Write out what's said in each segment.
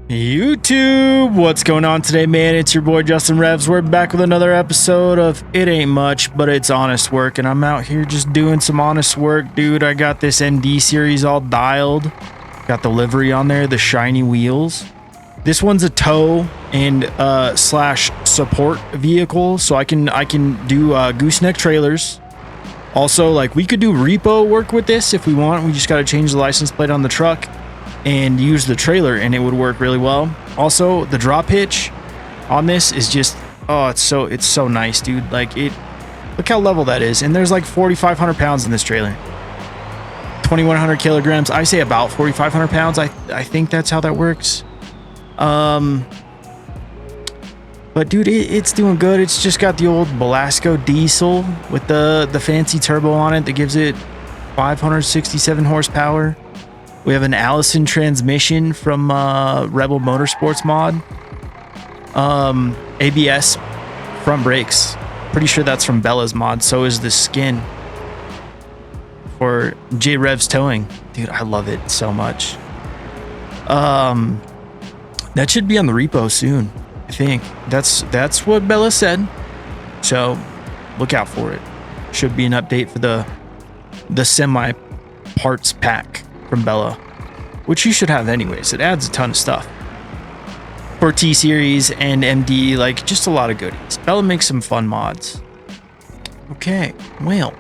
YouTube, what's going on today, man? It's your boy Justin Revs. We're back with another episode of It Ain't Much, but It's Honest Work, and I'm out here just doing some honest work, dude. I got this MD series all dialed. Got the livery on there, the shiny wheels. This one's a tow and slash support vehicle, so I can do gooseneck trailers. Also, like, we could do repo work with this if we want. We just got to change the license plate on the truck and use the trailer, and it would work really well. Also, the drop hitch on this is just, oh, it's so nice, dude. Like, look how level that is, and there's like 4,500 pounds in this trailer. 2,100 kilograms. I say about 4,500 pounds. I think that's how that works. But dude, it's doing good. It's just got the old Belasco diesel with the fancy turbo on it that gives it 567 horsepower. We have an Allison transmission from Rebel Motorsports mod. ABS front brakes. Pretty sure that's from Bella's mod. So is the skin for J Revs towing. Dude, I love it so much. That should be on the repo soon. I think that's what Bella said. So look out for it. Should be an update for the semi parts pack from Bella, which you should have anyways. It adds a ton of stuff for T series and MD, like just a lot of goodies. Bella makes some fun mods. Okay, well,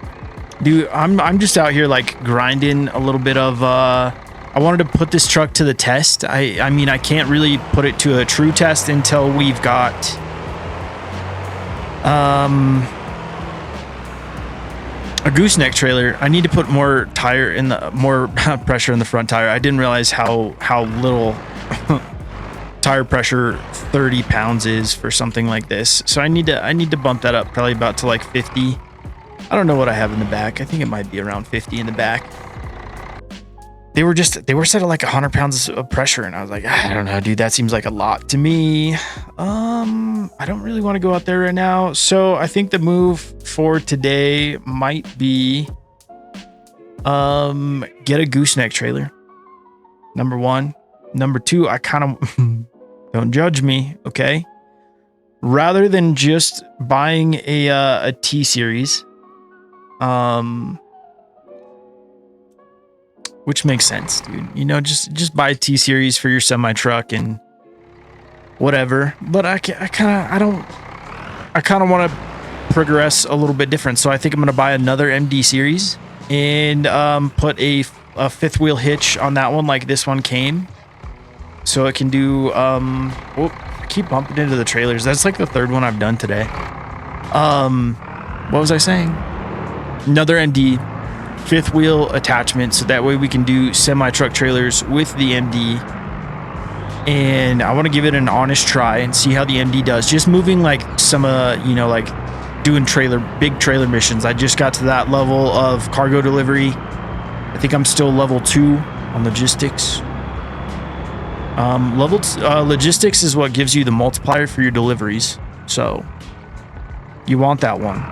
dude, I'm just out here like grinding a little bit of I wanted to put this truck to the test. I mean, I can't really put it to a true test until we've got a gooseneck trailer. I need to put more pressure in the front tire. I didn't realize how little tire pressure 30 pounds is for something like this. So I need to bump that up probably about to like 50. I don't know what I have in the back. I think it might be around 50 in the back. They were set at like 100 pounds of pressure, and I was like, I don't know, dude, that seems like a lot to me. I don't really want to go out there right now. So I think the move for today might be get a gooseneck trailer. Number one. Number two, I kind of don't judge me, okay? Rather than just buying a T series, which makes sense, dude. You know, just buy a T series for your semi truck and whatever. But I kind of want to progress a little bit different. So I think I'm gonna buy another MD series and put a fifth wheel hitch on that one, like this one came, so it can do. I keep bumping into the trailers. That's like the third one I've done today. What was I saying? Another MD. Fifth wheel attachment, so that way we can do semi truck trailers with the MD, and I want to give it an honest try and see how the MD does. Just moving like some like doing big trailer missions. I just got to that level of cargo delivery. I think I'm still level 2 on logistics. Logistics is what gives you the multiplier for your deliveries, so you want that one.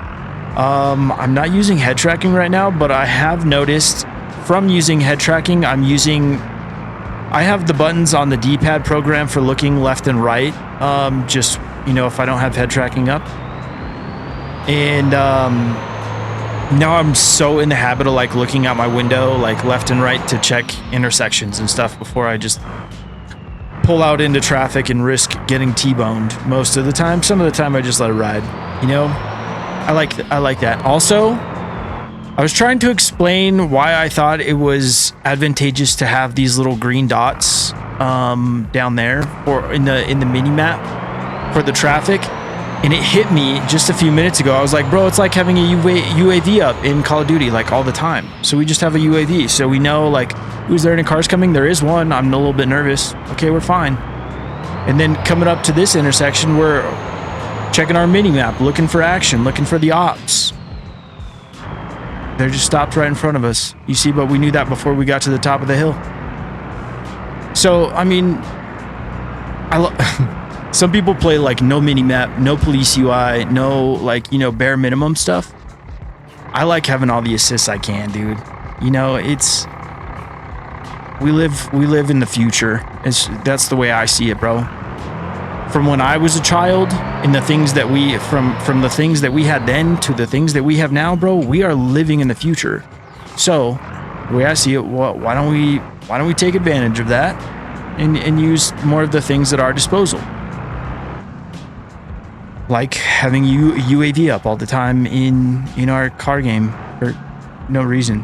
I'm not using head tracking right now, but I have noticed from using head tracking, I have the buttons on the D-pad program for looking left and right. Just, if I don't have head tracking up. And now I'm so in the habit of like looking out my window, like left and right to check intersections and stuff before I just pull out into traffic and risk getting T-boned most of the time. Some of the time I just let it ride, I like that. Also, I was trying to explain why I thought it was advantageous to have these little green dots down there or in the mini map for the traffic, and it hit me just a few minutes ago. I was like, bro, it's like having a UAV up in Call of Duty like all the time. So we just have a UAV, so we know like, is there any cars coming? There is one. I'm a little bit nervous. Okay, we're fine. And then coming up to this intersection, we're checking our mini map, looking for action, looking for the ops. They're just stopped right in front of us. You see, but we knew that before we got to the top of the hill. So, I mean, some people play like no mini map, no police UI, no like, bare minimum stuff. I like having all the assists I can, dude. It's we live in the future. That's the way I see it, bro. From when I was a child and the things that we from the things that we had then to the things that we have now, bro, we are living in the future. So the way I see it, why don't we take advantage of that and use more of the things at our disposal, like having UAV up all the time in our car game for no reason.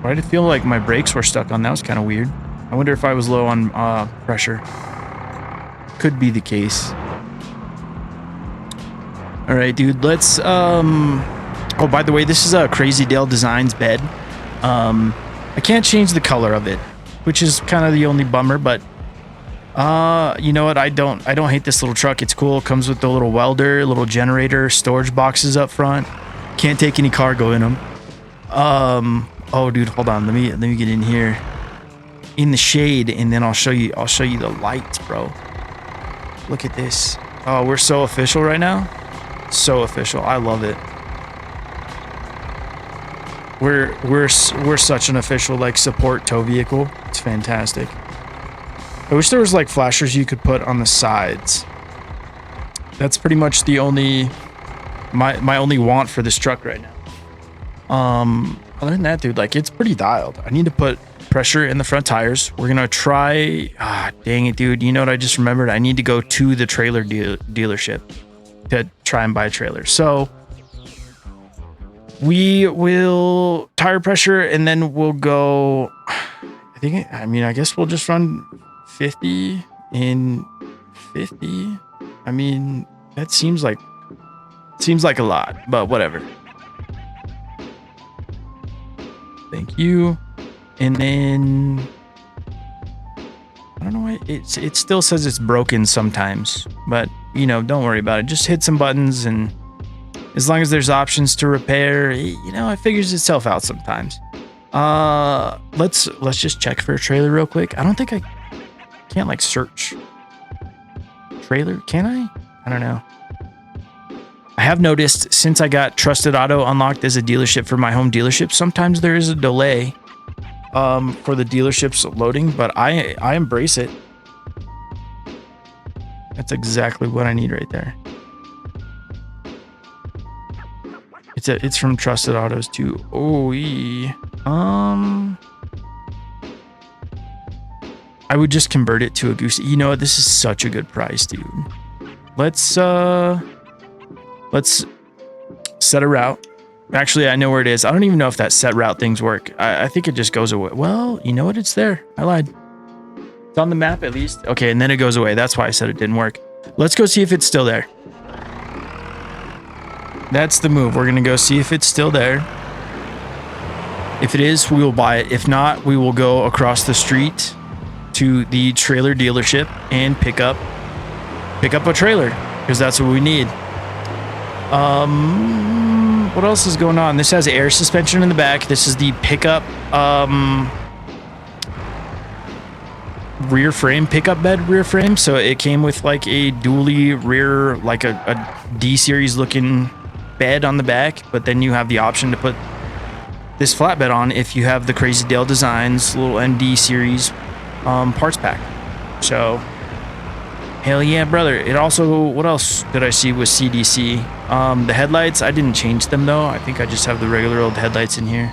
Why did it feel like my brakes were stuck on? That was kind of weird. I wonder if I was low on pressure. Could be the case. All right, dude, let's oh, by the way, this is a Crazy Dale Designs bed. I can't change the color of it, which is kind of the only bummer, but you know what, I don't hate this little truck. It's cool. It comes with the little welder, little generator, storage boxes up front. Can't take any cargo in them. Oh dude, hold on, let me get in here in the shade, and then I'll show you the lights, bro. Look at this. Oh, we're so official right now. So official. I love it. We're such an official like support tow vehicle. It's fantastic. I wish there was like flashers you could put on the sides. That's pretty much the only my only want for this truck right now. Other than that, dude, like, it's pretty dialed. I need to put pressure in the front tires. We're gonna try. Dang it, dude. You know what I just remembered? I need to go to the trailer dealership to try and buy a trailer. So we will tire pressure, and then we'll go. I guess we'll just run 50 in 50. I mean, that seems like a lot, but whatever. Thank you. And then I don't know why it still says it's broken sometimes, but you know, don't worry about it. Just hit some buttons, and as long as there's options to repair, you know, it figures itself out sometimes. Let's just check for a trailer real quick. I don't think I can't like search trailer, can I? I don't know. I have noticed since I got Trusted Auto unlocked as a dealership for my home dealership, sometimes there is a delay for the dealership's loading, but I embrace it. That's exactly what I need right there. It's from Trusted Autos too. I would just convert it to a Goose. You know what? This is such a good price, dude. Let's set a route. Actually, I know where it is. I don't even know if that set route things work. I think it just goes away. Well, you know what? It's there. I lied. It's on the map at least. Okay, and then it goes away. That's why I said it didn't work. Let's go see if it's still there. That's the move. We're going to go see if it's still there. If it is, we will buy it. If not, we will go across the street to the trailer dealership and pick up a trailer, because that's what we need. What else is going on? This has air suspension in the back. This is the pickup rear frame, pickup bed rear frame. So it came with like a dually rear, like a D series looking bed on the back, but then you have the option to put this flatbed on if you have the Crazy Dale Designs little MD series parts pack. So hell yeah, brother. It also, what else did I see with CDC? The headlights, I didn't change them though. I think I just have the regular old headlights in here.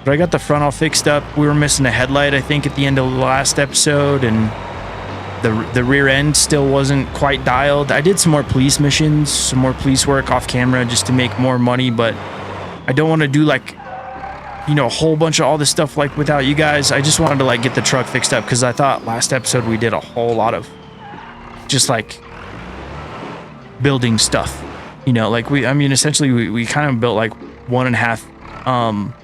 But I got the front all fixed up. We were missing a headlight, I think, at the end of the last episode, and the rear end still wasn't quite dialed. I did some more police missions, some more police work off camera just to make more money, but I don't want to do like, you know, a whole bunch of all this stuff like without you guys. I just wanted to like get the truck fixed up, because I thought last episode we did a whole lot of just like building stuff, you know, like essentially we kind of built like 1.5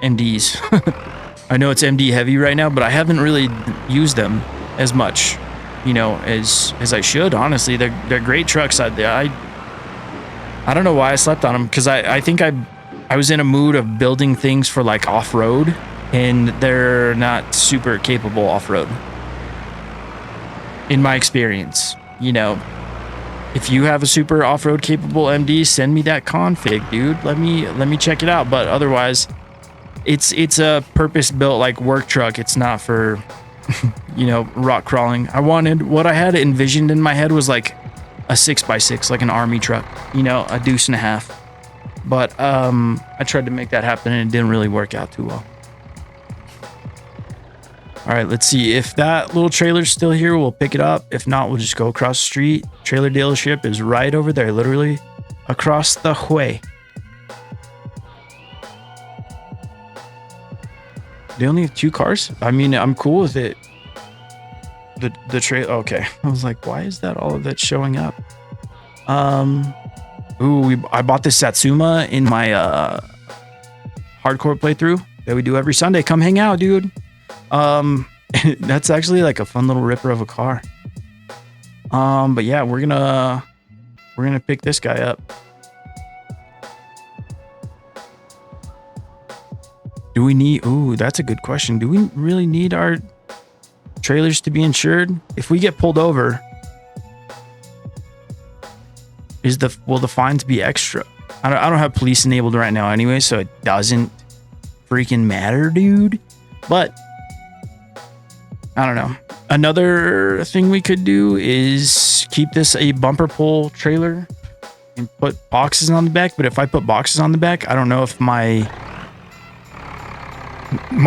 MDs. I know it's MD heavy right now, but I haven't really used them as much, you know, as I should. Honestly, they're great trucks. I don't know why I slept on them, because I think I was in a mood of building things for like off-road, and they're not super capable off-road in my experience. You know, if you have a super off-road capable MD, send me that config, dude. Let me check it out. But otherwise, It's a purpose-built like work truck. It's not for, you know, rock crawling. What I had envisioned in my head was like a 6x6, like an army truck, you know, a deuce and a half. But I tried to make that happen and it didn't really work out too well. All right, let's see if that little trailer's still here. We'll pick it up. If not, we'll just go across the street. Trailer dealership is right over there, literally across the way. They only have 2 cars. I mean, I'm cool with it. The trailer. Okay, I was like, why is that all of that showing up? I bought this Satsuma in my hardcore playthrough that we do every Sunday. Come hang out, dude. That's actually like a fun little ripper of a car. But yeah, we're gonna pick this guy up. Do we need, that's a good question. Do we really need our trailers to be insured? If we get pulled over, will the fines be extra? I don't have police enabled right now anyway, so it doesn't freaking matter, dude. But I don't know. Another thing we could do is keep this a bumper pull trailer and put boxes on the back. But if I put boxes on the back, I don't know if my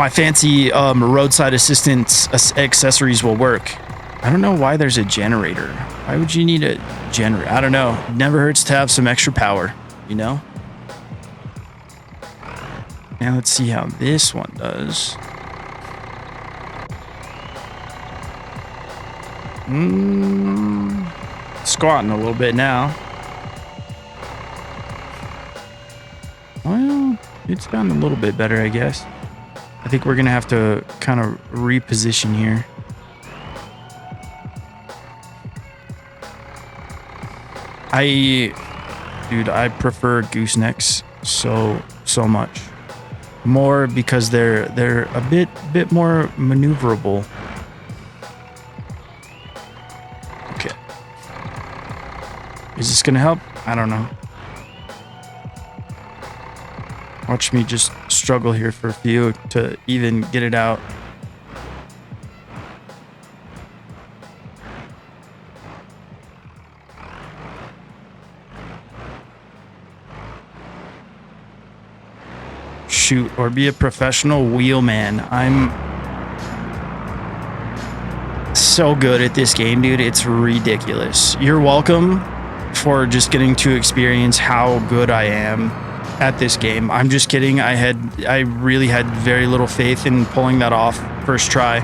fancy roadside assistance accessories will work. I don't know why there's a generator. Why would you need a generator? I don't know. It never hurts to have some extra power, you know? Now let's see how this one does. Squatting a little bit now. Well, it's gotten a little bit better, I guess. I think we're gonna have to kind of reposition here. I prefer goosenecks so much more because they're a bit more maneuverable. Okay. Is this gonna help? I don't know. Watch me just struggle here for a few to even get it out. Shoot, or be a professional wheelman. I'm so good at this game, dude. It's ridiculous. You're welcome for just getting to experience how good I am at this game. I'm just kidding. I really had very little faith in pulling that off first try.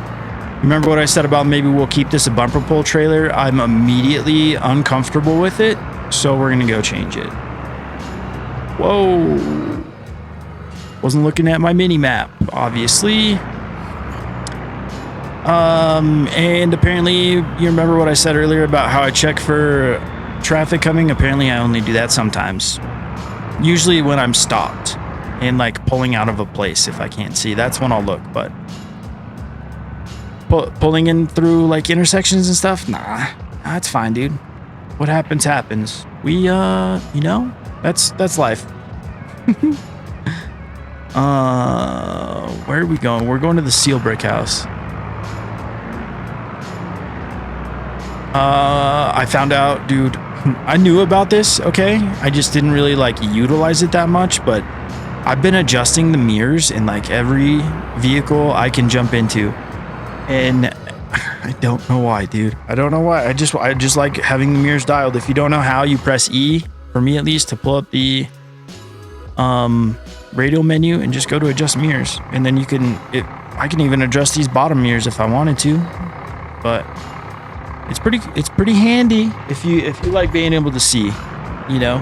Remember what I said about maybe we'll keep this a bumper pull trailer? I'm immediately uncomfortable with it, so we're gonna go change it. Whoa. Wasn't looking at my mini map, obviously. And apparently you remember what I said earlier about how I check for traffic coming? Apparently I only do that sometimes. Usually when I'm stopped and like pulling out of a place, if I can't see, that's when I'll look. But pulling in through like intersections and stuff, nah, it's fine, dude. What happens happens. We you know, that's life. Where are we going? We're going to the seal brick house. I found out, dude, I knew about this, okay? I just didn't really like utilize it that much, but I've been adjusting the mirrors in like every vehicle I can jump into. And I don't know why, dude. I don't know why. I just like having the mirrors dialed. If you don't know how, you press E, for me at least, to pull up the radial menu and just go to adjust mirrors. And then I can even adjust these bottom mirrors if I wanted to. But it's pretty handy if you like being able to see, you know.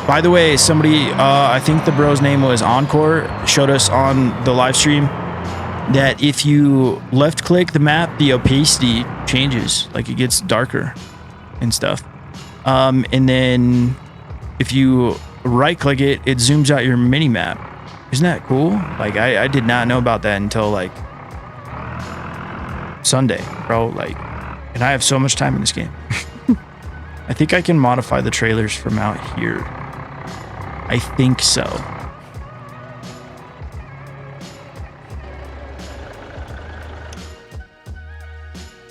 By the way, somebody, I think the bro's name was Encore, showed us on the live stream that if you left click the map, the opacity changes, like it gets darker and stuff. And then if you right click it, it zooms out your mini map. Isn't that cool? Like I did not know about that until like Sunday, bro. Like, and I have so much time in this game. I think I can modify the trailers from out here. I think so.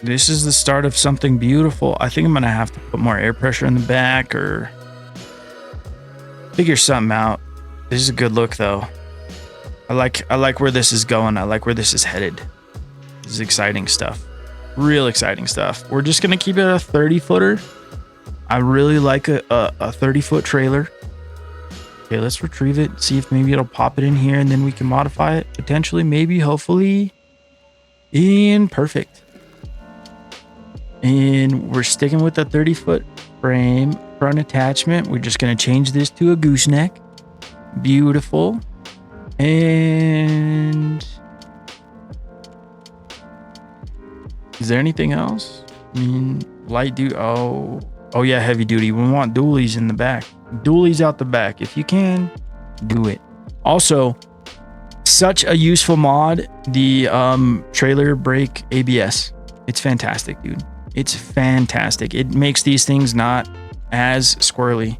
This is the start of something beautiful. I think I'm gonna have to put more air pressure in the back or figure something out. This is a good look though. I like where this is going. I like where this is headed. This is exciting stuff. Real exciting stuff. We're just gonna keep it a 30 footer. I really like a 30-foot trailer. Okay, let's retrieve it. See if maybe it'll pop it in here and then we can modify it. Potentially, maybe, hopefully. And perfect. And we're sticking with the 30-foot frame front attachment. We're just going to change this to a gooseneck. Beautiful. And is there anything else? I mean, light duty. Oh yeah, heavy duty. We want dualies in the back. Dualies out the back. If you can, do it. Also, such a useful mod, the trailer brake ABS. It's fantastic, dude. It's fantastic. It makes these things not as squirrely.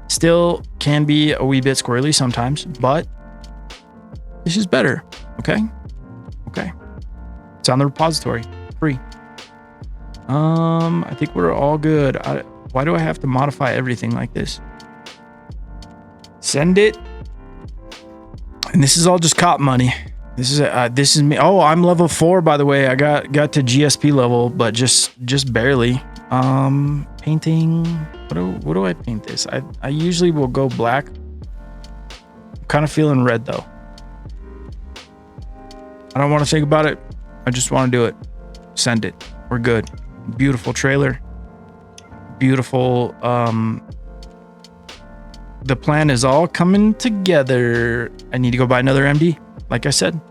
Still can be a wee bit squirrely sometimes, but this is better. Okay. It's on the repository, free. I think we're all good. Why do I have to modify everything like this? Send it. And this is all just cop money. This is me. Oh, I'm level 4, by the way. I got to GSP level, but just barely. Painting. What do I paint this? I usually will go black. I'm kind of feeling red though. I don't want to think about it. I just want to do it. Send it. We're good. Beautiful trailer. Beautiful. The plan is all coming together. I need to go buy another MD. Like I said,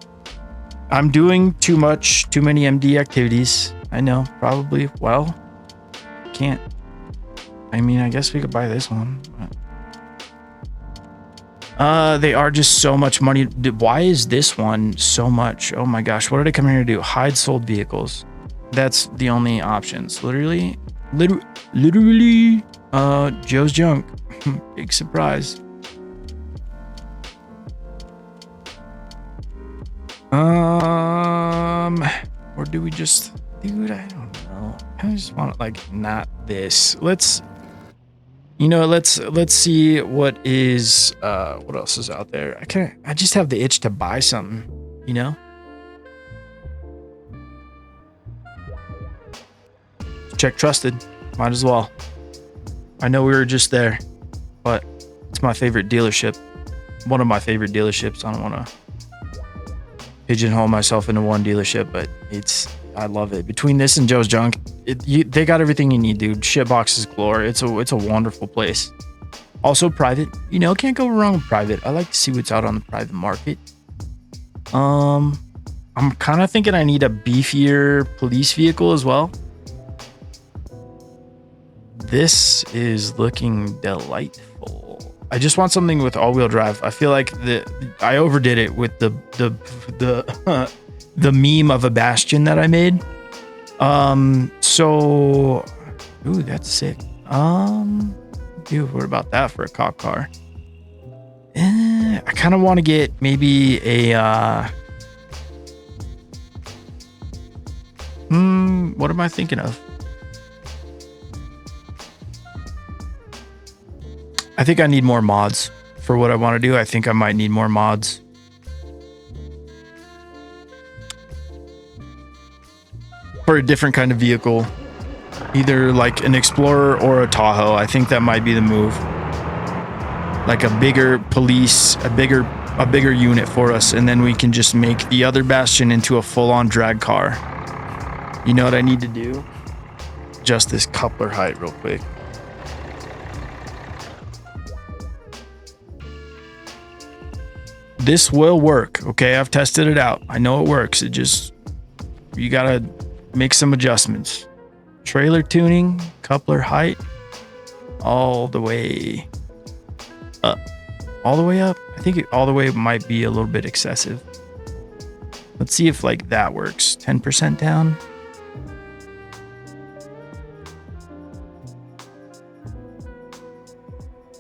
I'm doing too many MD activities. I know, probably. Well, can't. I mean, I guess we could buy this one. They are just so much money. Why is this one so much? Oh my gosh, what did I come here to do? Hide sold vehicles. That's the only options. Literally, Joe's junk. Big surprise. Or do we just, dude, I don't know. I just want to, like, not this. Let's see what is, what else is out there. I just have the itch to buy something, you know? Check trusted. Might as well. I know we were just there, but it's my favorite dealership. One of my favorite dealerships. I don't want to pigeonhole myself into one dealership, but I love it. Between this and Joe's Junk, they got everything you need, dude. Shitboxes galore. It's a wonderful place. Also private. You know, can't go wrong with private. I like to see what's out on the private market. I'm kind of thinking I need a beefier police vehicle as well. This is looking delightful. I just want something with all-wheel drive. I feel like I overdid it with the meme of a Bastion that I made. So, ooh, that's sick. Dude, what about that for a cop car? I kind of want to get maybe a what am I thinking of? I think I need more mods for what I want to do. I think I might need more mods. For a different kind of vehicle. Either like an Explorer or a Tahoe. I think that might be the move. Like a bigger police, a bigger unit for us, and then we can just make the other Bastion into a full-on drag car. You know what I need to do? Adjust this coupler height real quick. This will work, okay? I've tested it out. I know it works. You gotta make some adjustments. Trailer tuning, coupler height, all the way up. All the way up? I think all the way might be a little bit excessive. Let's see if like that works. 10% down.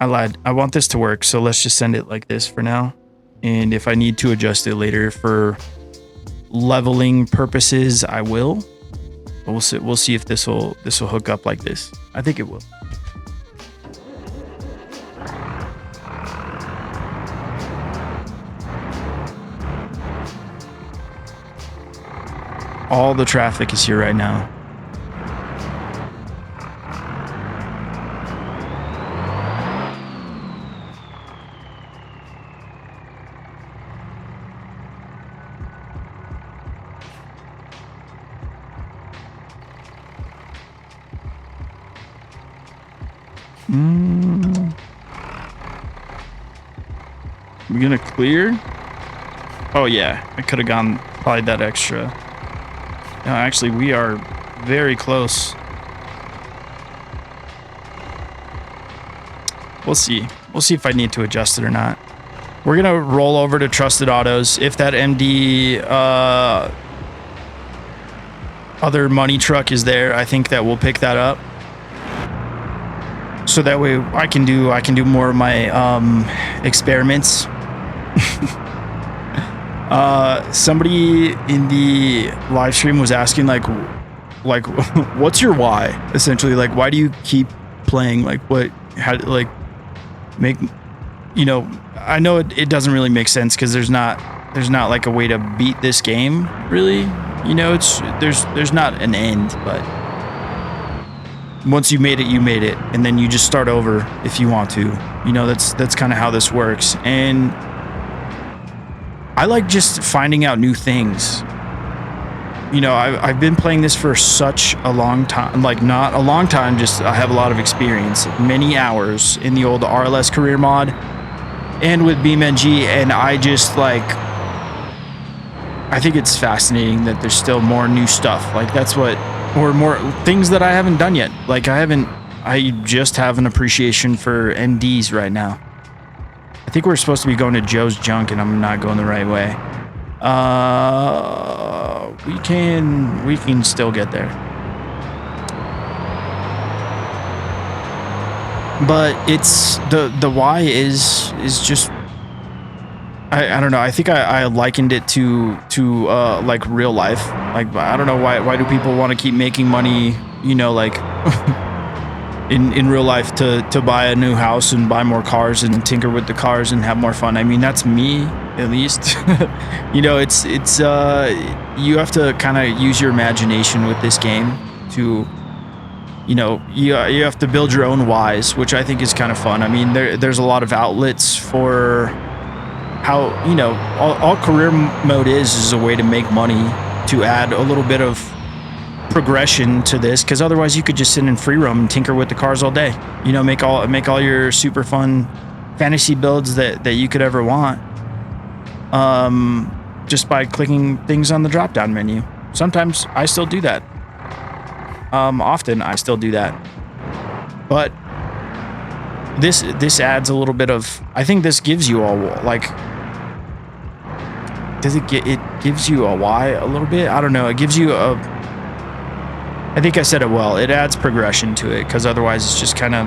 I lied. I want this to work, so let's just send it like this for now. And if I need to adjust it later for leveling purposes, I will. But we'll see if this will hook up like this. I think it will. All the traffic is here right now. We're gonna clear. Oh yeah, I could have gone probably that extra. No, actually, we are very close. We'll see. We'll see if I need to adjust it or not. We're gonna roll over to Trusted Autos. If that MD other money truck is there, I think that we'll pick that up. So that way I can do more of my experiments. Somebody in the live stream was asking like what's your why, essentially, like why do you keep playing, like what, how, like make, you know, I know it doesn't really make sense because there's not like a way to beat this game really, you know, it's there's not an end, but once you made it, and then you just start over if you want to, you know, that's kind of how this works. And I like just finding out new things. You know, I've been playing this for such a long time, like not a long time, just I have a lot of experience, many hours in the old RLS career mod and with BeamNG, and I just like, I think it's fascinating that there's still more new stuff. Like that's what, or more things that I haven't done yet. Like I just have an appreciation for NDs right now. I think we're supposed to be going to Joe's Junk, and I'm not going the right way. We can still get there. But it's the why is just, I don't know. I think I likened it to like real life. Like I don't know why do people want to keep making money, you know, like in real life to buy a new house and buy more cars and tinker with the cars and have more fun. I mean, that's me, at least. You know, it's you have to kind of use your imagination with this game to, you know, you have to build your own whys, which I think is kind of fun. I mean, there's a lot of outlets for how, you know, all career mode is a way to make money, to add a little bit of progression to this, because otherwise you could just sit in free roam and tinker with the cars all day, you know, make all your super fun fantasy builds that you could ever want, just by clicking things on the drop down menu. Sometimes I still do that, often I still do that, but this adds a little bit of, I think this gives you all, like, it gives you a why a little bit, I don't know, it gives you a, I think I said it well. It adds progression to it, because otherwise it's just kind of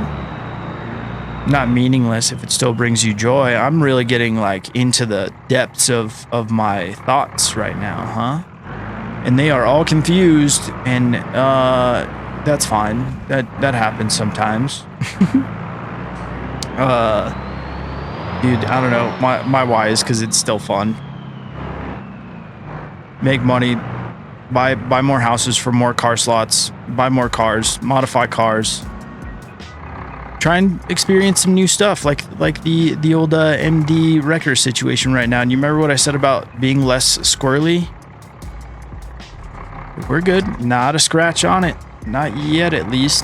not meaningless if it still brings you joy. I'm really getting like into the depths of my thoughts right now, huh? And they are all confused, and that's fine. That happens sometimes. Dude, I don't know. My why is because it's still fun. Make money. Buy more houses for more car slots, buy more cars, modify cars, try and experience some new stuff, like the old MD wrecker situation right now. And you remember what I said about being less squirrely? We're good. Not a scratch on it. Not yet, at least.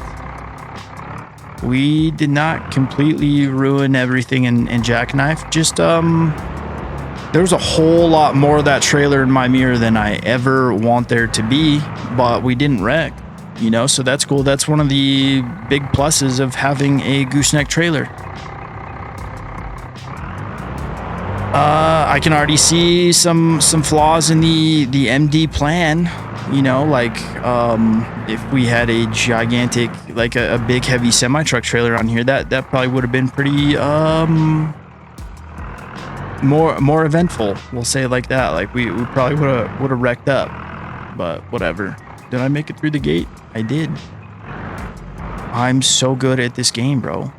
We did not completely ruin everything in Jackknife. Just there was a whole lot more of that trailer in my mirror than I ever want there to be, but we didn't wreck, you know, so that's cool. That's one of the big pluses of having a gooseneck trailer. I can already see some flaws in the MD plan, you know, like if we had a gigantic, like a big heavy semi-truck trailer on here, that probably would have been pretty more eventful, we'll say it like that. Like we probably would have wrecked up, but whatever. Did I make it through the gate? I did. I'm so good at this game, bro.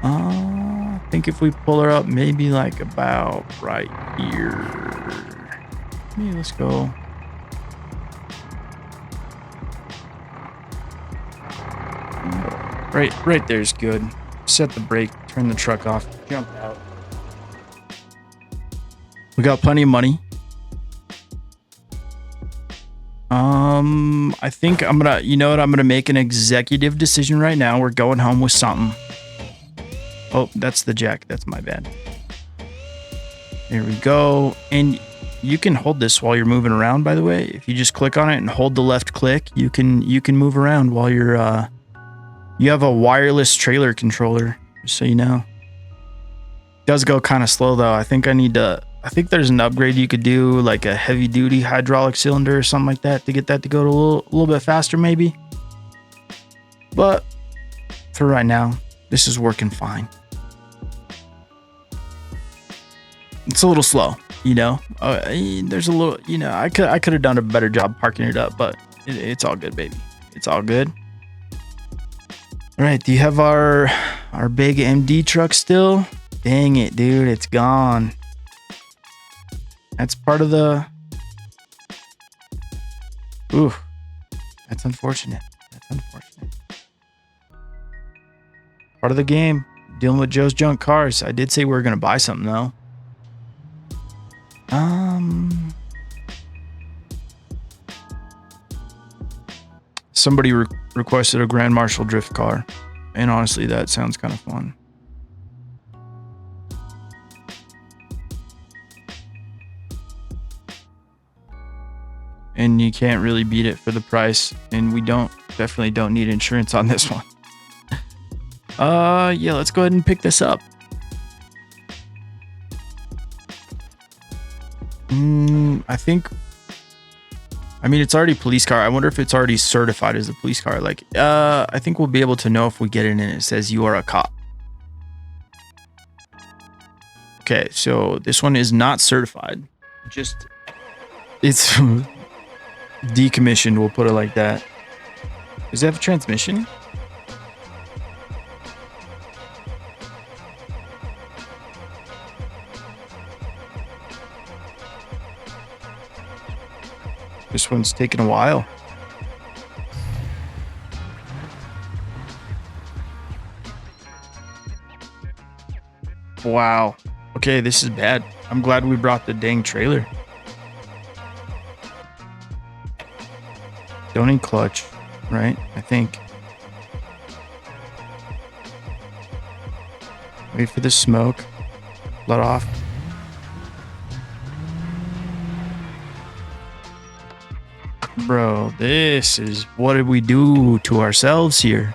I think if we pull her up, maybe like about right here. Maybe let's go. Right there's good. Set the brake, turn the truck off, jump out. We got plenty of money. I think I'm gonna, you know what? I'm gonna make an executive decision right now. We're going home with something. Oh, that's the jack. That's my bad. There we go. And you can hold this while you're moving around, by the way. If you just click on it and hold the left click, you can move around while you're you have a wireless trailer controller, just so you know. It does go kind of slow though. I think there's an upgrade you could do, like a heavy duty hydraulic cylinder or something like that, to get that to go to a little bit faster maybe. But for right now, this is working fine. It's a little slow, you know. There's a little, you know, I could have done a better job parking it up, but it's all good, baby. It's all good. All right, do you have our big MD truck still? Dang it, dude, it's gone. That's part of the... Ooh, that's unfortunate. That's unfortunate. Part of the game, dealing with Joe's junk cars. I did say we were going to buy something, though. Somebody requested a Grand Marshal drift car. And honestly, that sounds kind of fun. And you can't really beat it for the price. And we definitely don't need insurance on this one. Yeah, let's go ahead and pick this up. I mean, it's already a police car. I wonder if it's already certified as a police car. Like, I think we'll be able to know if we get it and it says you are a cop. Okay, so this one is not certified. It's decommissioned, we'll put it like that. Does it have a transmission? This one's taking a while. Wow. Okay, this is bad. I'm glad we brought the dang trailer. Don't need clutch, right? I think. Wait for the smoke. Let off. Bro, this is... What did we do to ourselves here?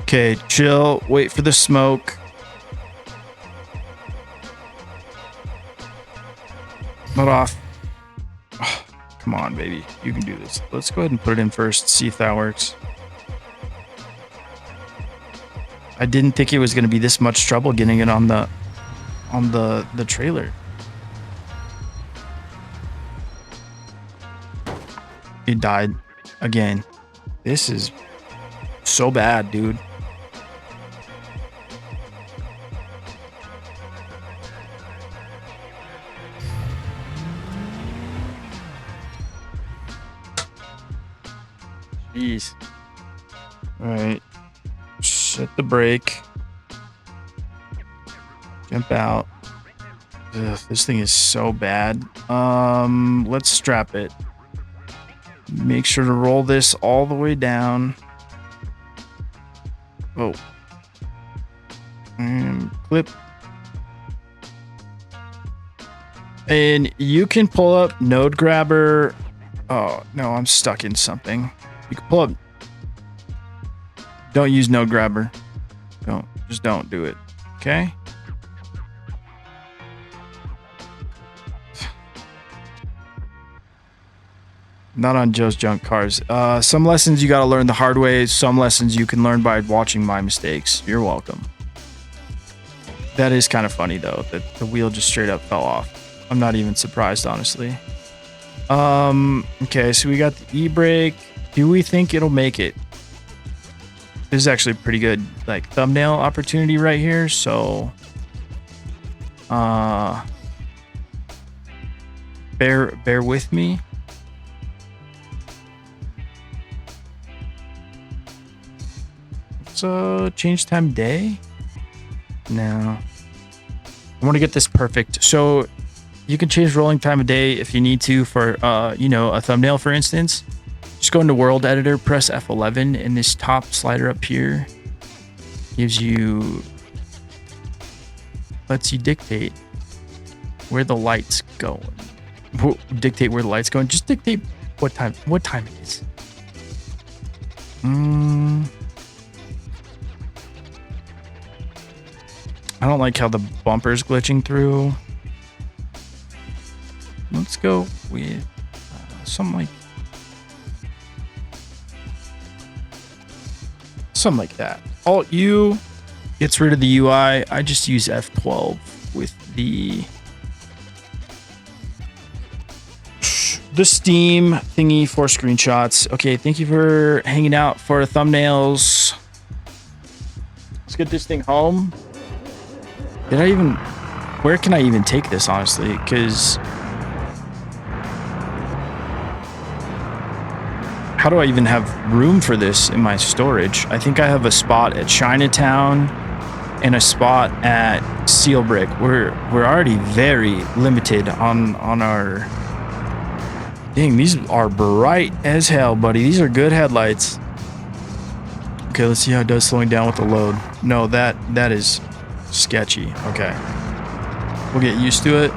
Okay, chill. Wait for the smoke. Let off. Oh, come on, baby. You can do this. Let's go ahead and put it in first. See if that works. I didn't think it was going to be this much trouble getting it on the trailer. It died again. This is so bad, dude. Jeez. All right. Set the brake. Jump out. Ugh, this thing is so bad. Let's strap it. Make sure to roll this all the way down. Oh. And clip. And you can pull up node grabber. Oh, no, I'm stuck in something. You can pull up. Don't use node grabber. Just don't do it. Okay? Not on Joe's junk cars. Some lessons you got to learn the hard way. Some lessons you can learn by watching my mistakes. You're welcome. That is kind of funny, though, that the wheel just straight up fell off. I'm not even surprised, honestly. Okay, so we got the e-brake. Do we think it'll make it? This is actually a pretty good like thumbnail opportunity right here. So bear with me. So change time of day. No, I want to get this perfect. So you can change rolling time of day if you need to for you know, a thumbnail, for instance. Just go into world editor, press F11, and this top slider up here gives you, lets you dictate where the light's going. Dictate where the light's going. Just dictate what time it is. I don't like how the bumper's glitching through. Let's go with something like that. Alt U gets rid of the UI. I just use F12 with the Steam thingy for screenshots. Okay, thank you for hanging out for thumbnails. Let's get this thing home. Where can I even take this, honestly? Because how do I even have room for this in my storage? I think I have a spot at Chinatown and a spot at Seal Brick. We're already very limited on our. Dang, these are bright as hell, buddy. These are good headlights. Okay, let's see how it does slowing down with the load. No, that is sketchy. Okay, we'll get used to it.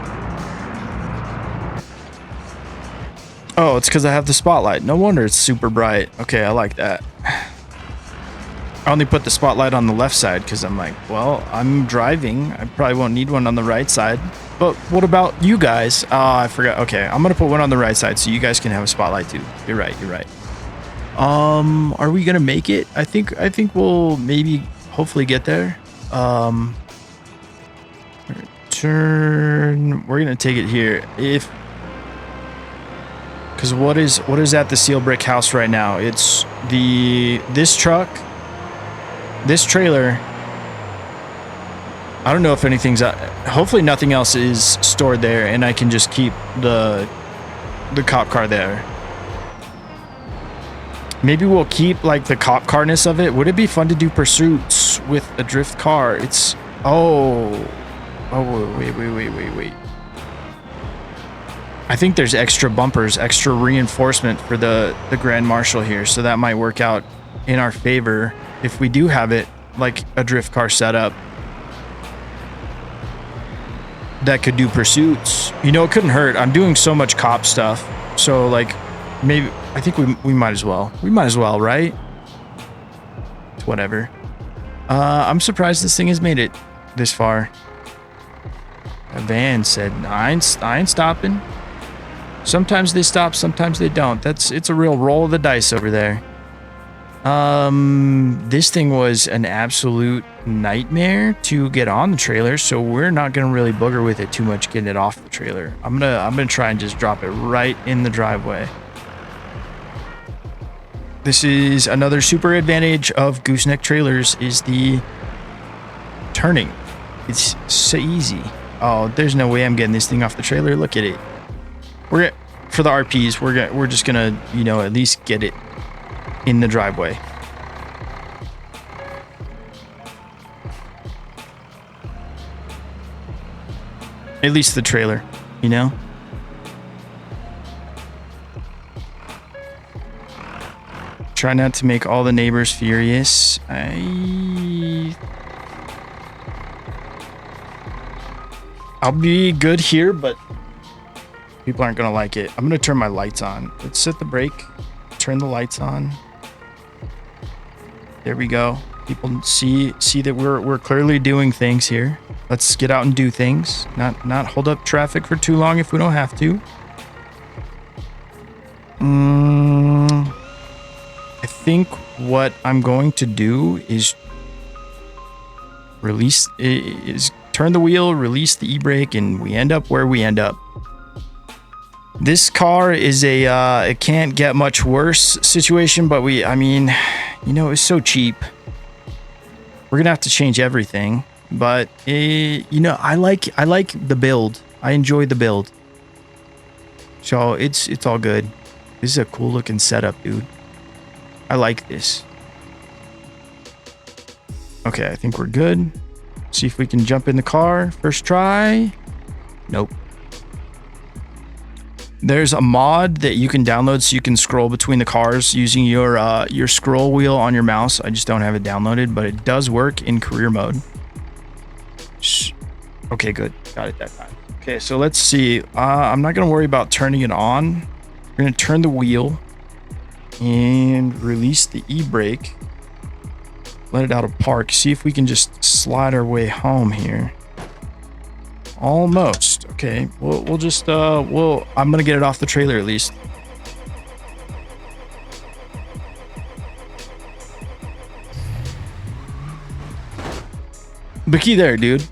Oh, it's because I have the spotlight. No wonder it's super bright. Okay, I like that. I only put the spotlight on the left side because I'm like, well, I'm driving. I probably won't need one on the right side. But what about you guys? I forgot. Okay, I'm gonna put one on the right side so you guys can have a spotlight too. You're right. You're right. Are we gonna make it? I think we'll maybe hopefully get there. Turn. We're gonna take it here. Because what is at the Seal Brick house right now? It's this truck, this trailer. I don't know if anything's hopefully nothing else is stored there, and I can just keep the cop car there. Maybe we'll keep like the cop carness of it. Would it be fun to do pursuits with a drift car? It's wait. I think there's extra bumpers, extra reinforcement for the Grand Marshal here, so that might work out in our favor if we do have it like a drift car setup that could do pursuits. You know, it couldn't hurt. I'm doing so much cop stuff, so like maybe I think we might as well. We might as well, right? It's whatever. I'm surprised this thing has made it this far. A van said, I ain't stopping. Sometimes they stop, sometimes they don't. It's a real roll of the dice over there. This thing was an absolute nightmare to get on the trailer, so we're not gonna really booger with it too much getting it off the trailer. I'm gonna try and just drop it right in the driveway. This is another super advantage of gooseneck trailers, is the turning. It's so easy. Oh, there's no way I'm getting this thing off the trailer. Look at it. For the RPs, we're just gonna, you know, at least get it in the driveway. At least the trailer, you know? Try not to make all the neighbors furious. I'll be good here, but people aren't gonna like it. I'm gonna turn my lights on. Let's set the brake, turn the lights on. There we go. People see that we're clearly doing things here. Let's get out and do things. Not hold up traffic for too long if we don't have to. I think what I'm going to do is turn the wheel, release the e-brake, and we end up where we end up. This car is a it can't get much worse situation, but I mean, you know, it's so cheap. We're gonna have to change everything, but you know, I like the build. I enjoy the build, so it's all good. This is a cool looking setup, dude. I like this. Okay, I think we're good. See if we can jump in the car. First try. Nope. There's a mod that you can download so you can scroll between the cars using your scroll wheel on your mouse. I just don't have it downloaded, but it does work in career mode. Okay, good. Got it that time. Okay, so let's see. I'm not going to worry about turning it on. We're going to turn the wheel and release the e-brake. Let it out of park. See if we can just slide our way home here. Almost. Okay, we'll just I'm gonna get it off the trailer at least. Bookie there, dude.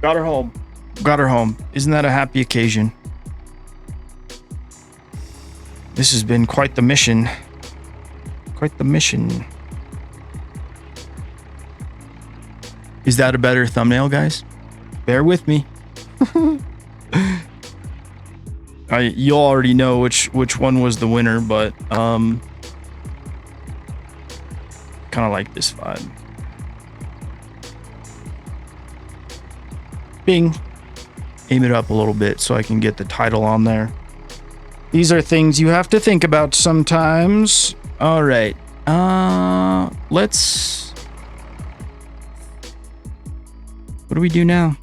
Got her home. Got her home. Isn't that a happy occasion? This has been quite the mission. Quite the mission. Is that a better thumbnail, guys? Bear with me. You'll already know which one was the winner, but kind of like this vibe. Bing. Aim it up a little bit so I can get the title on there. These are things you have to think about sometimes. All right. Let's. What do we do now?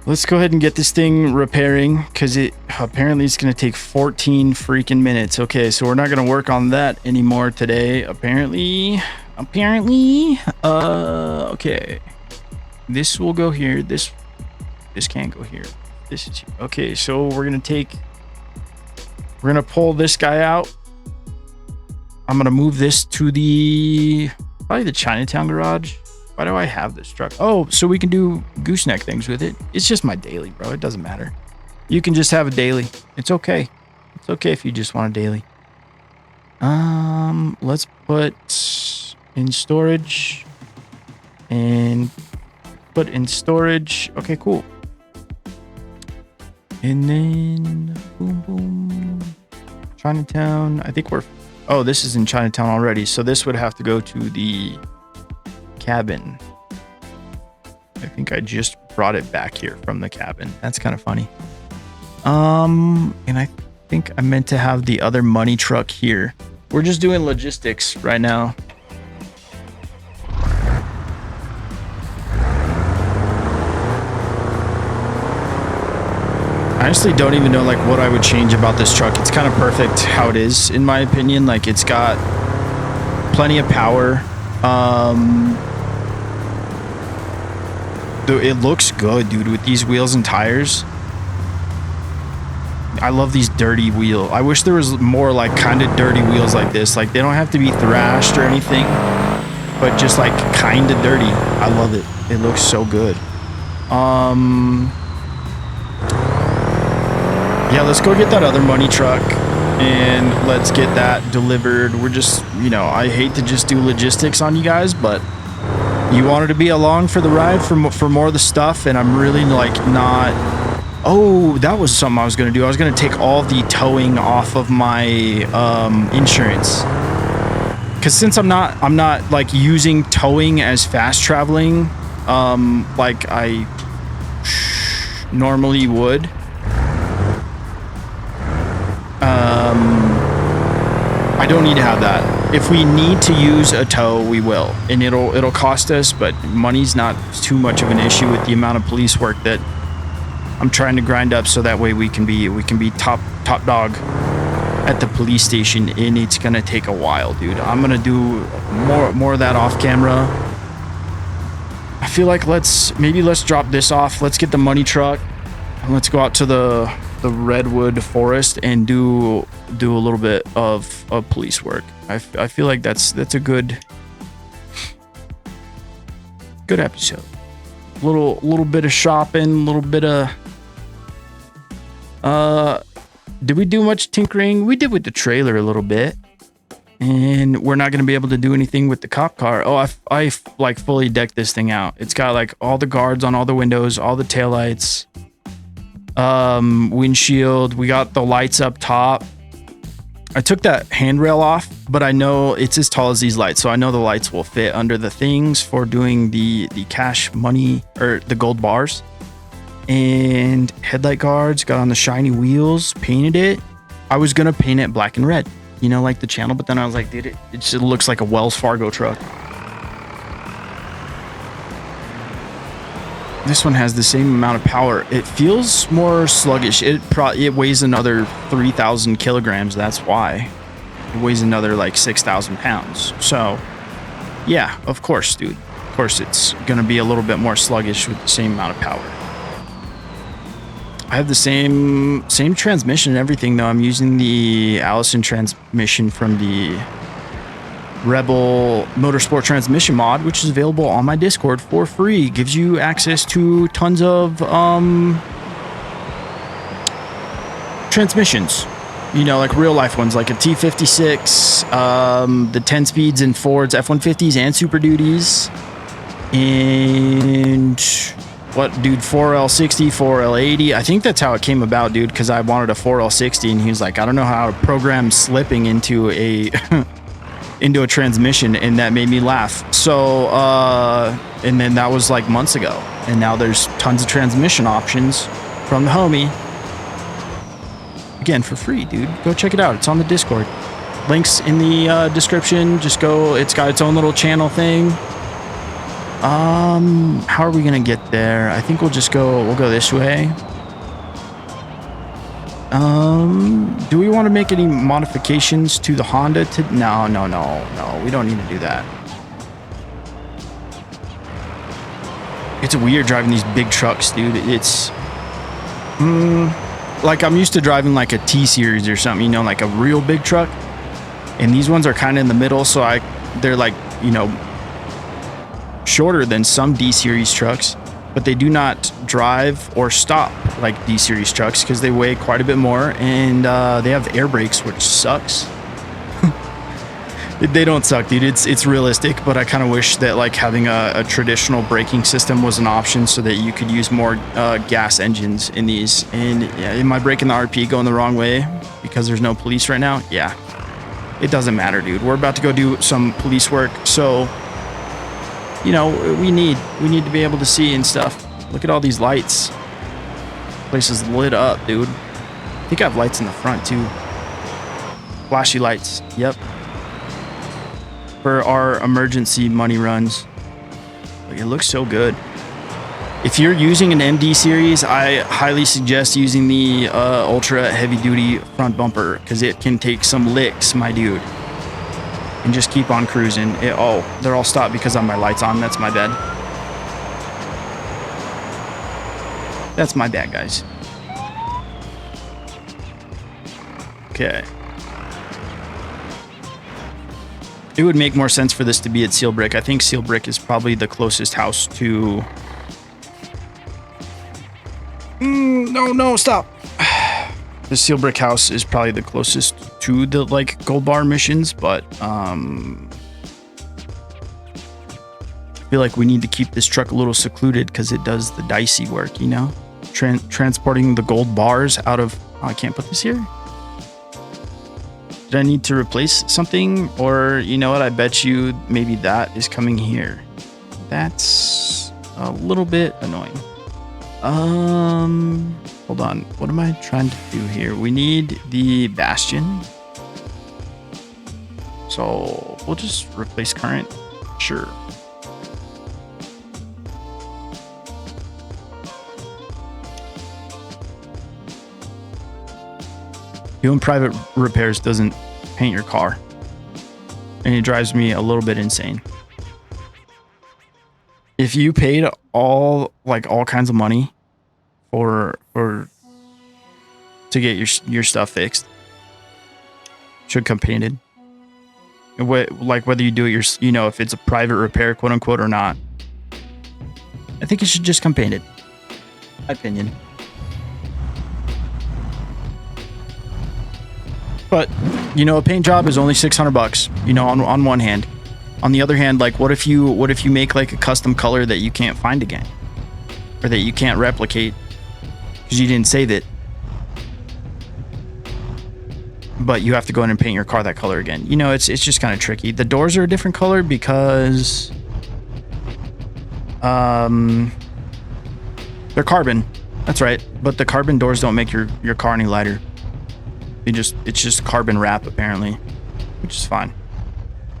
Let's go ahead and get this thing repairing because it apparently it's going to take 14 freaking minutes. Okay, so we're not going to work on that anymore today. Apparently. Okay. This will go here. This can't go here. This is okay. So we're going to pull this guy out. I'm going to move this to probably the Chinatown garage. Why do I have this truck? Oh, so we can do gooseneck things with it. It's just my daily, bro. It doesn't matter. You can just have a daily. It's okay. It's okay if you just want a daily. Let's put in storage and put in storage. Okay, cool. And then boom, boom. Chinatown. I think oh, this is in Chinatown already. So this would have to go to the cabin. I think I just brought it back here from the cabin. That's kind of funny. And I think I meant to have the other money truck here. We're just doing logistics right now. I honestly don't even know like what I would change about this truck. It's kind of perfect how it is, in my opinion. Like it's got plenty of power. It looks good, dude, with these wheels and tires. I love these dirty wheels. I wish there was more like kind of dirty wheels like this. Like they don't have to be thrashed or anything, but just like kind of dirty. I love it. It looks so good. Yeah, let's go get that other money truck and let's get that delivered. We're just, you know, I hate to just do logistics on you guys, but you wanted to be along for the ride for more of the stuff, and I'm really like not. Oh, that was something I was gonna do. I was gonna take all the towing off of my insurance, because since I'm not like using towing as fast traveling, like I normally would. I don't need to have that. If we need to use a tow, we will, and it'll cost us, but money's not too much of an issue with the amount of police work that I'm trying to grind up, so that way we can be top dog at the police station, and it's gonna take a while, dude. I'm gonna do more of that off camera. I feel like let's drop this off. Let's get the money truck and let's go out to the redwood forest and do a little bit of police work. I feel like that's a good episode. Little bit of shopping, little bit of did we do much tinkering? We did with the trailer a little bit. And we're not going to be able to do anything with the cop car. Oh, I like fully decked this thing out. It's got like all the guards on all the windows, all the taillights, windshield. We got the lights up top. I took that handrail off, but I know it's as tall as these lights, so I know the lights will fit under the things for doing the cash money or the gold bars. And headlight guards, got on the shiny wheels, painted it. I was gonna paint it black and red, you know, like the channel, but then I was like, dude, it just looks like a Wells Fargo truck. This one has the same amount of power. It feels more sluggish. It weighs another 3,000 kilograms. That's why. It weighs another like 6,000 pounds. So yeah, of course, dude. Of course, it's going to be a little bit more sluggish with the same amount of power. I have the same transmission and everything, though. I'm using the Allison transmission from the Rebel Motorsport transmission mod, which is available on my Discord for free. Gives you access to tons of transmissions, you know, like real life ones, like a T56, the 10 speeds in Fords, F-150s and Super Duties, and what, dude, 4L60, 4L80. I think that's how it came about, dude, because I wanted a 4L60 and he was like, I don't know how to program slipping into a into a transmission, and that made me laugh. So and then that was like months ago, and now there's tons of transmission options from the homie, again, for free, dude. Go check it out. It's on the Discord, links in the description. Just go. It's got its own little channel thing. How are we gonna get there? I think we'll go this way. Do we want to make any modifications to the Honda? No, we don't need to do that. It's weird driving these big trucks, dude. It's like I'm used to driving like a T-Series or something, you know, like a real big truck. And these ones are kind of in the middle, so they're like, you know, shorter than some D-Series trucks, but they do not drive or stop like D-Series trucks because they weigh quite a bit more, and they have air brakes, which sucks. They don't suck, dude. It's realistic, but I kind of wish that like having a traditional braking system was an option so that you could use more gas engines in these. And yeah, am I breaking the RP going the wrong way because there's no police right now? Yeah, it doesn't matter, dude. We're about to go do some police work, so you know, we need to be able to see and stuff. Look at all these lights. Place is lit up, dude. I think I have lights in the front too. Flashy lights. Yep. For our emergency money runs. It looks so good. If you're using an MD series, I highly suggest using the ultra heavy duty front bumper because it can take some licks, my dude. And just keep on cruising. Oh, they're all stopped because I have my lights on. That's my bad. That's my bad, guys. Okay. It would make more sense for this to be at Seal Brick. I think Seal Brick is probably the closest house to... No, stop. The Seal Brick house is probably the closest to the like gold bar missions, but I feel like we need to keep this truck a little secluded because it does the dicey work, you know, transporting the gold bars out of... Oh, I can't put this here. Did I need to replace something? Or you know what, I bet you maybe that is coming here. That's a little bit annoying. Hold on. What am I trying to do here? We need the Bastion. So we'll just replace current. Sure. Doing private repairs doesn't paint your car. And it drives me a little bit insane. If you paid all kinds of money to get your stuff fixed, should come painted. Like whether you do it you know, if it's a private repair, quote unquote, or not. I think it should just come painted. My opinion. But, you know, a paint job is only 600 bucks, you know, on one hand. On the other hand, like, what if you make like a custom color that you can't find again, or that you can't replicate because you didn't save it, but you have to go in and paint your car that color again? You know, it's just kind of tricky. The doors are a different color because they're carbon. That's right. But the carbon doors don't make your car any lighter. It's just carbon wrap apparently, which is fine.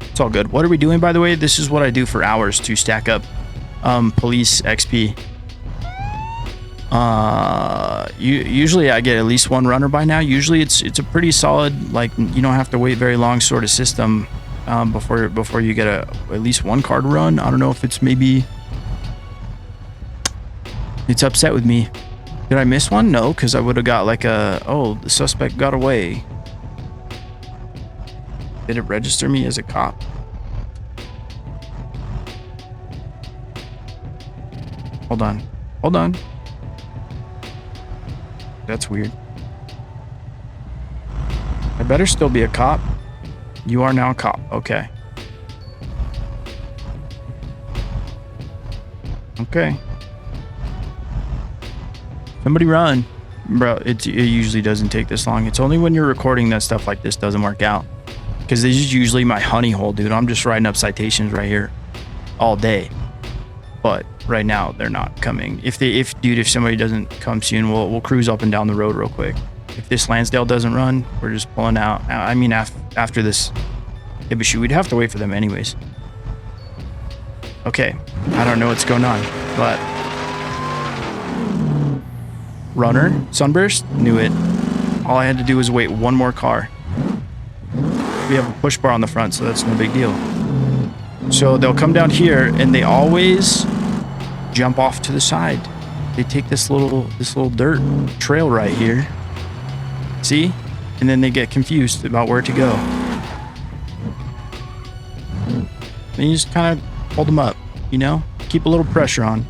It's all good. What are we doing, by the way? This is what I do for hours to stack up police XP. Usually I get at least one runner by now. Usually it's a pretty solid, like, you don't have to wait very long sort of system before you get at least one car to run. I don't know if it's maybe it's upset with me. Did I miss one? No, because I would have got like the suspect got away. Did it register me as a cop? Hold on. That's weird. I better still be a cop. You are now a cop. Okay. Somebody run. Bro, it usually doesn't take this long. It's only when you're recording that stuff like this doesn't work out. Because this is usually my honey hole, dude. I'm just writing up citations right here all day. But right now, they're not coming. If somebody doesn't come soon, we'll cruise up and down the road real quick. If this Lansdale doesn't run, we're just pulling out. I mean, after this, yeah, but shoot, we'd have to wait for them anyways. Okay, I don't know what's going on, but runner, sunburst, knew it. All I had to do was wait one more car. We have a push bar on the front, so that's no big deal. So they'll come down here and they always jump off to the side. They take this little dirt trail right here. See? And then they get confused about where to go. Then you just kind of hold them up, you know? Keep a little pressure on.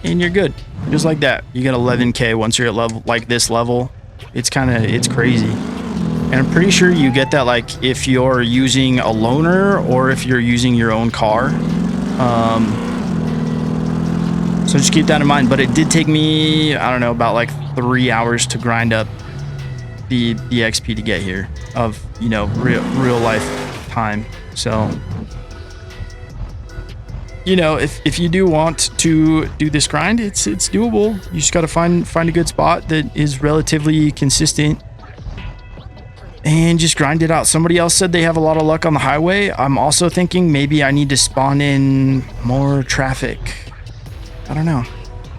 And you're good. Just like that. You get 11K once you're at level like this level. It's crazy. And I'm pretty sure you get that like if you're using a loaner or if you're using your own car. So just keep that in mind. But it did take me, I don't know, about like 3 hours to grind up the XP to get here of, you know, real life time. So, you know, if you do want to do this grind, it's doable. You just got to find a good spot that is relatively consistent and just grind it out. Somebody else said they have a lot of luck on the highway. I'm also thinking maybe I need to spawn in more traffic. I don't know.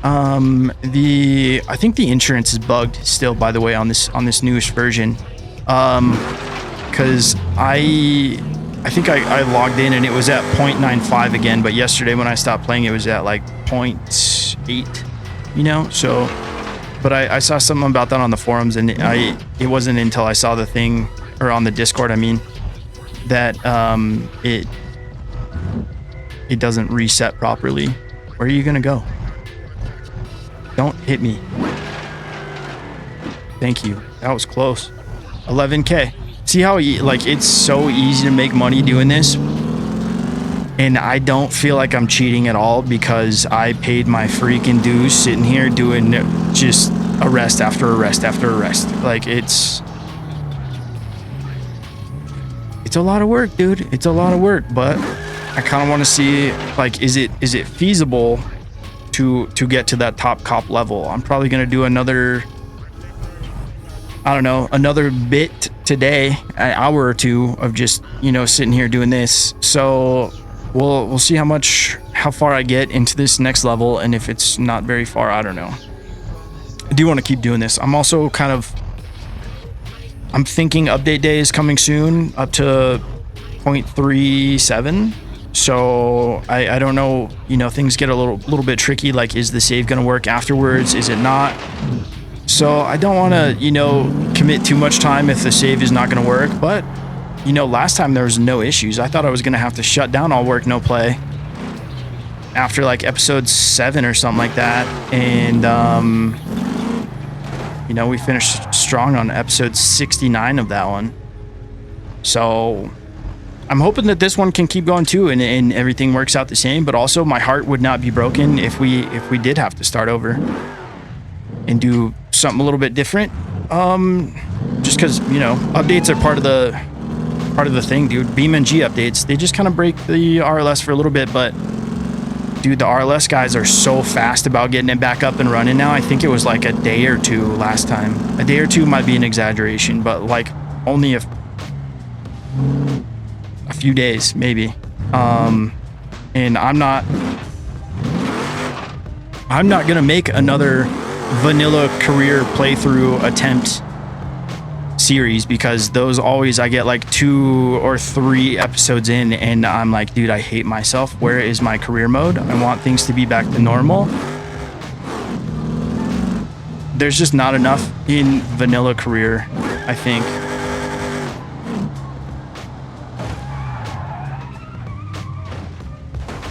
I think the insurance is bugged still, by the way, on this newest version. Because I think I logged in and it was at 0.95 again, but yesterday when I stopped playing it was at like 0.8, you know. So but I saw something about that on the forums, and it wasn't until I saw the thing, or on the Discord I mean, that it doesn't reset properly. Where are you gonna go? Don't hit me. Thank you. That was close. 11K. See how like it's so easy to make money doing this, and I don't feel like I'm cheating at all because I paid my freaking dues sitting here doing just arrest after arrest after arrest. Like it's a lot of work, dude. It's a lot of work, but I kind of want to see, like, is it feasible to get to that top cop level? I'm probably gonna do another, I don't know, another bit today, an hour or two of just, you know, sitting here doing this. So we'll see how far I get into this next level, and if it's not very far, I don't know. I do want to keep doing this. I'm also I'm thinking update day is coming soon, up to 0.37. So I don't know, you know, things get a little bit tricky. Like, is the save gonna work afterwards? Is it not? So I don't want to, you know, commit too much time if the save is not gonna work. But, you know, last time there was no issues. I thought I was gonna have to shut down all work, no play. after like episode 7 or something like that, and you know, we finished strong on episode 69 of that one. So I'm hoping that this one can keep going too, and everything works out the same. But also, my heart would not be broken if we did have to start over and do something a little bit different. Just because, you know, updates are part of the thing, dude. BeamNG updates, they just kind of break the RLS for a little bit, but dude, the RLS guys are so fast about getting it back up and running now. I think it was like a day or two last time. A day or two might be an exaggeration, but like only a few days maybe. And I'm not gonna make another vanilla career playthrough attempt series, because those always, I get like 2 or 3 episodes in and I'm like, dude, I hate myself. Where is my career mode? I want things to be back to normal. There's just not enough in vanilla career, I think.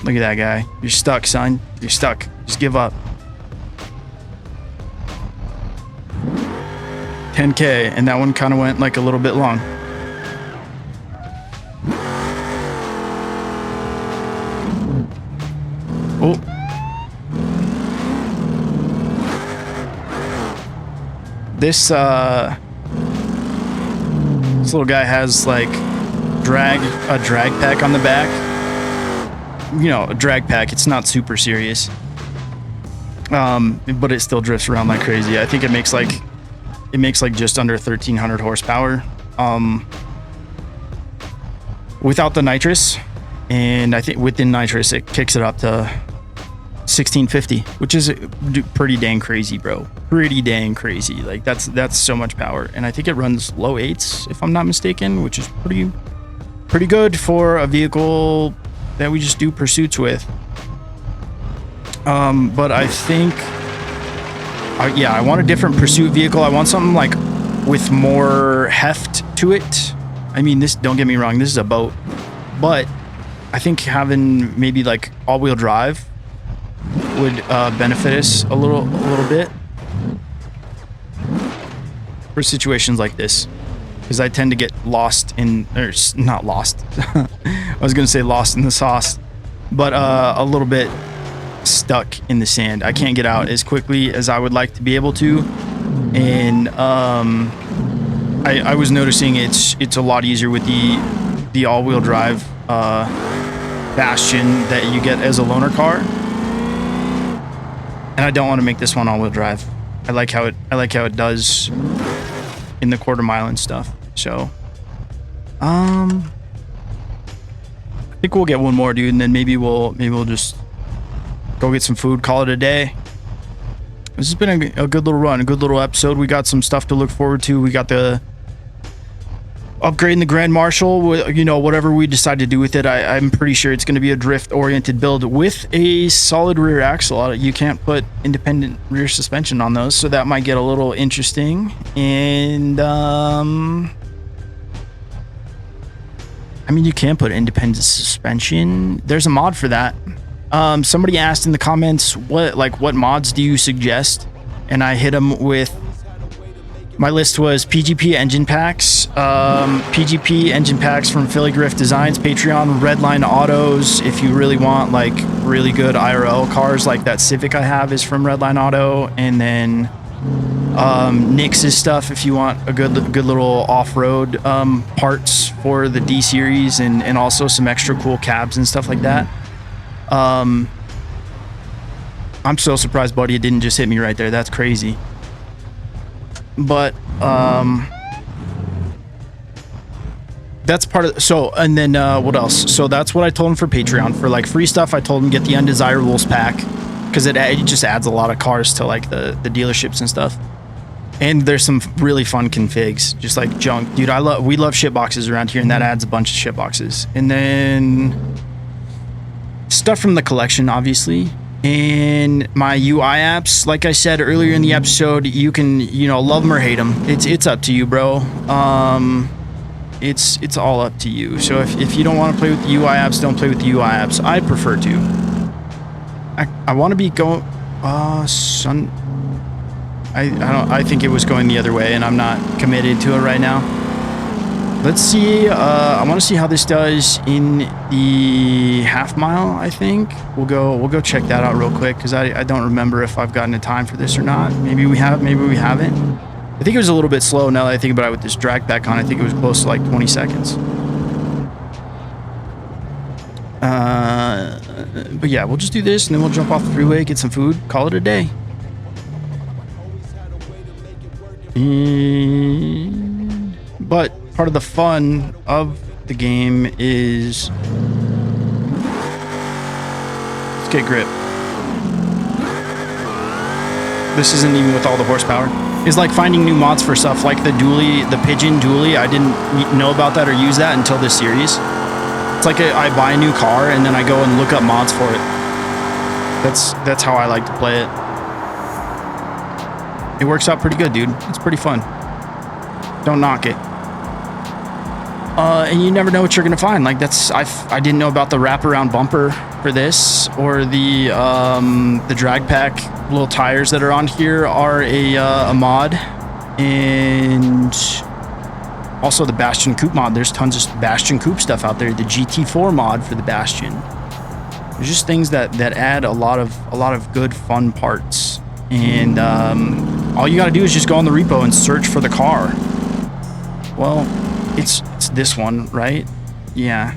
Look at that guy. You're stuck, son. You're stuck. Just give up. 10K, and that one kind of went like a little bit long. Oh. This little guy has like a drag pack on the back. You know, a drag pack. It's not super serious. But it still drifts around like crazy. I think it makes like just under 1,300 horsepower without the nitrous, and I think within nitrous it kicks it up to 1,650, which is pretty dang crazy, bro. Pretty dang crazy. Like that's so much power, and I think it runs low 8s if I'm not mistaken, which is pretty good for a vehicle that we just do pursuits with. But I think yeah, I want a different pursuit vehicle. I want something like with more heft to it. I mean, this, don't get me wrong, this is a boat, but I think having maybe like all-wheel drive would benefit us a little bit for situations like this, because I tend to get lost in, or not lost. I was gonna say lost in the sauce, but a little bit stuck in the sand. I can't get out as quickly as I would like to be able to, and I was noticing it's a lot easier with the all-wheel drive Bastion that you get as a loaner car, and I don't want to make this one all-wheel drive. I like how it does in the quarter mile and stuff. So I think we'll get one more, dude, and then maybe we'll just go get some food, call it a day. This has been a good little run, a good little episode. We got some stuff to look forward to. We got the upgrading the Grand Marshal, you know, whatever we decide to do with it. I'm pretty sure it's going to be a drift-oriented build with a solid rear axle. You can't put independent rear suspension on those, so that might get a little interesting. And I mean, you can put independent suspension. There's a mod for that. Somebody asked in the comments, what mods do you suggest? And I hit them with, my list was PGP engine packs, PGP engine packs from Philly Griff Designs, Patreon, Redline Autos. If you really want like really good IRL cars, like that Civic I have is from Redline Auto, and then Nix's stuff if you want a good little off-road parts for the D series, and also some extra cool cabs and stuff like that. I'm so surprised Buddy didn't just hit me right there. That's crazy. But that's part of, so, and then what else? So that's what I told him for Patreon. For like free stuff, I told him get the Undesirables pack, because it just adds a lot of cars to like the dealerships and stuff. And there's some really fun configs, just like junk, dude. We love shit boxes around here, and that adds a bunch of shit boxes. And then stuff from the collection, obviously, and my UI apps. Like I said earlier in the episode, you can, you know, love them or hate them. It's up to you, bro. It's all up to you. So if you don't want to play with the UI apps, don't play with the UI apps. I prefer to. I want to be going, sun. I think it was going the other way and I'm not committed to it right now. Let's see. I want to see how this does in the half mile. I think we'll go check that out real quick because I don't remember if I've gotten a time for this or not. Maybe we have, maybe we haven't. I think it was a little bit slow now that I think about it with this drag back on. I think it was close to like 20 seconds. But yeah, we'll just do this and then we'll jump off the freeway, get some food, call it a day. But part of the fun of the game is let's get grip. This isn't even with all the horsepower. It's like finding new mods for stuff like the dually, the pigeon dually. I didn't know about that or use that until this series. It's like I buy a new car and then I go and look up mods for it. That's how I like to play it. It works out pretty good, dude. It's pretty fun. Don't knock it. And you never know what you're gonna find. Like I didn't know about the wraparound bumper for this, or the drag pack little tires that are on here are a mod, and also the Bastion coupe mod. There's tons of Bastion coupe stuff out there. The GT4 mod for the Bastion. There's just things that add a lot of good fun parts, and all you got to do is just go on the repo and search for the car. Well, it's this one, right? Yeah.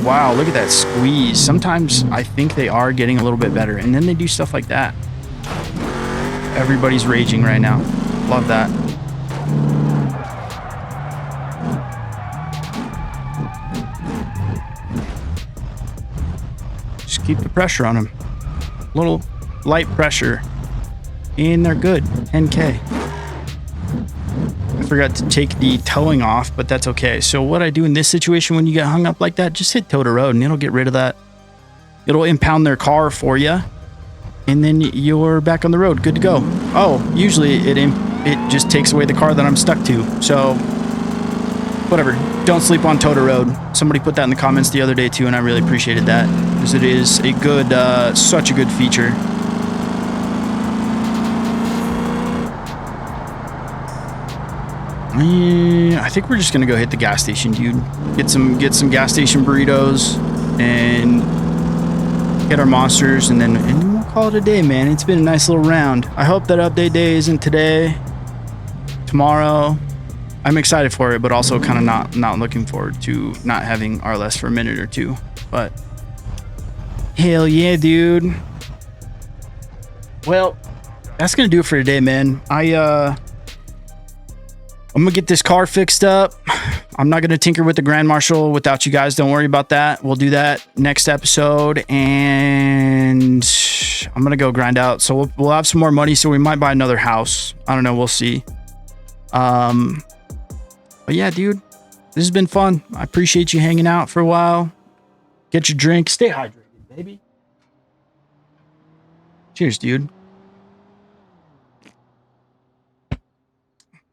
Wow, look at that squeeze. Sometimes I think they are getting a little bit better, and then they do stuff like that. Everybody's raging right now. Love that. Just keep the pressure on them. Little light pressure. And they're good. 10K. I forgot to take the towing off, but that's okay. So what I do in this situation when you get hung up like that, just hit tow to road and it'll get rid of that. It'll impound their car for you, and then you're back on the road, good to go. Oh, usually it just takes away the car that I'm stuck to. So whatever, don't sleep on tow to road. Somebody put that in the comments the other day too, and I really appreciated that because it is a good, such a good feature. I think we're just gonna go hit the gas station, dude. Get some gas station burritos and get our monsters, and then we'll call it a day, man. It's been a nice little round. I hope that update day isn't today, tomorrow. I'm excited for it, but also kind of not looking forward to not having RLS for a minute or two. But hell yeah, dude. Well, that's gonna do it for today, man. I'm gonna get this car fixed up. I'm not gonna tinker with the Grand Marshal without you guys. Don't worry about that. We'll do that next episode, and I'm gonna go grind out. So we'll have some more money, so we might buy another house. I don't know. We'll see. But yeah, dude, this has been fun. I appreciate you hanging out for a while. Get your drink. Stay hydrated, baby. Cheers, dude.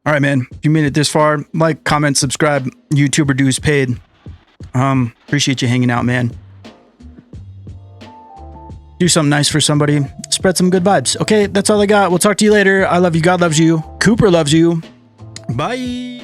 All right, man. If you made it this far, like, comment, subscribe. YouTuber dues paid. Appreciate you hanging out, man. Do something nice for somebody. Spread some good vibes. Okay, that's all I got. We'll talk to you later. I love you. God loves you. Cooper loves you. Bye.